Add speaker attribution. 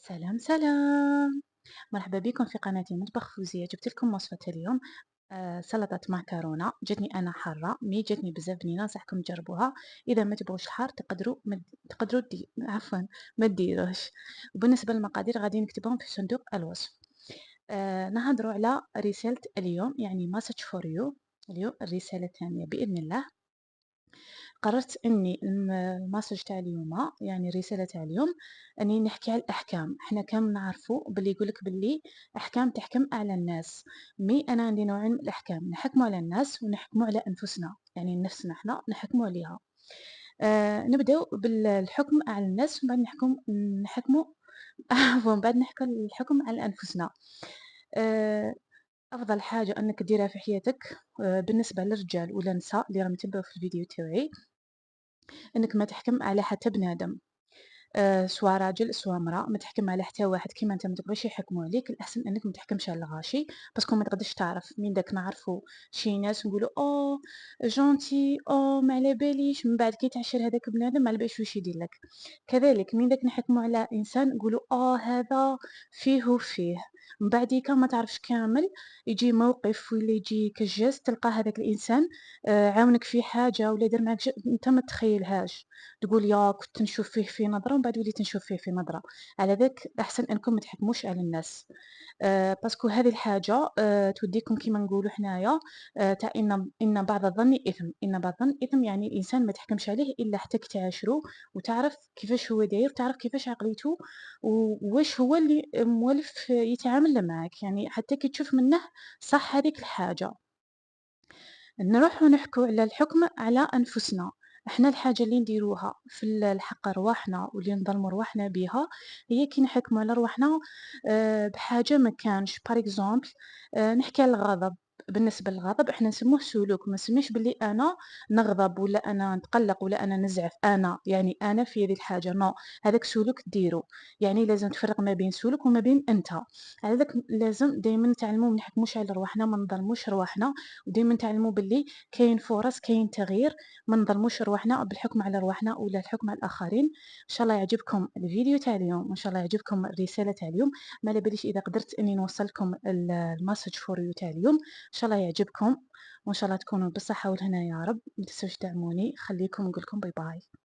Speaker 1: سلام سلام، مرحبا بكم في قناتي مطبخ فوزية. جبت لكم وصفة اليوم سلطة معكرونة. جاتني أنا حارة مي جاتني بزاف بنينة، ننصحكم تجربوها. إذا ما تبغوش الحار تقدروا عفوا ما ديروش. وبالنسبة للمقادير غادي نكتبهم في صندوق الوصف. نهضروا على رسالة اليوم، يعني مسج فور يو. اليوم الرسالة الثانية بإذن الله. قررت إني الماساج تاع اليوم، يعني الرسالة تاع اليوم، أني نحكي على الأحكام. حنا كامل نعرفوا باللي يقولك باللي أحكام تحكم على الناس. أنا عندي نوعين من الأحكام، نحكموا على الناس ونحكموا على أنفسنا، يعني نفسنا حنا نحكموا عليها. نبداو بالحكم على الناس، ومن بعد نحكموا عفوا، من بعد نحكوا الحكم على أنفسنا. آه، أفضل حاجة أنك ديرها في حياتك، بالنسبة للرجال ولا النساء اللي راهم يتبعوا في الفيديو تاوعي، إنك ما تحكم على حتى بنادم، سوا راجل سوا امرأة. ما تحكم على حتى واحد كيما نتا ما تبغيش يحكموا عليك. الأحسن أنك ما تحكمش على الغاشي، باسكو ما تقدرش تعرف من داك. نعرفوا شي ناس نقولوا جونتي، ما على باليش، من بعد كي تعاشر هذاك بنادم ما على باليش واش يدير لك. كذلك من داك نحكموا على إنسان نقولوا هذا فيه وفيه، من بعديكا ما تعرفش كامل. يجي موقف ولا يجي كجاز تلقى هذاك الإنسان عاونك في حاجة ولا دار معاك أنت ما تتخيلهاش. تقول يا كنت نشوف فيه في نظرة ومن بعد وليت نشوف فيه في نظرة. على ذاك الأحسن أنكم ما تحكموش على الناس. باسكو هذه الحاجة توديكم كيما نقولوا حنايا، تاع إن بعض الظن إثم. إن بعض الظن إثم، يعني الإنسان ما تحكمش عليه إلا حتى كي تعاشرو وتعرف كيفاش هو داير، تعرف كيفاش عقليته وواش هو اللي موالف يتعامل معاك، يعني حتى كي تشوف منه صح هذيك الحاجة. نروحو نحكو على الحكم على أنفسنا. إحنا الحاجة اللي نديروها في الحق رواحنا واللي نظلموا رواحنا بيها، هي كي نحكموا على رواحنا بحاجة ما كانش. par exemple، نحكي على الغضب. بالنسبة للغضب إحنا نسموه سلوك، ما نسميش باللي أنا نغضب ولا أنا نتقلق ولا أنا نزعف. أنا يعني أنا في هذه الحاجة نو، هذاك سلوك ديرو. يعني لازم تفرق ما بين سلوك وما بين أنت. على ذاك لازم دايما نتعلموا ما نحكموش على رواحنا، ما نظلموش رواحنا. ودايما نتعلموا باللي كاين فرص، كاين تغيير. ما نظلموش رواحنا بالحكم على رواحنا ولا الحكم على الآخرين. إن شاء الله يعجبكم الفيديو تاع اليوم، وإن شاء الله يعجبكم الرسالة تاع اليوم. ما على باليش إذا قدرت إني نوصل لكم المسج فور يو تاع اليوم. إن شاء الله يعجبكم، وإن شاء الله تكونوا بالصحة والهنا يا رب. ما تنسوش تدعموني. خليكم نقول لكم باي باي.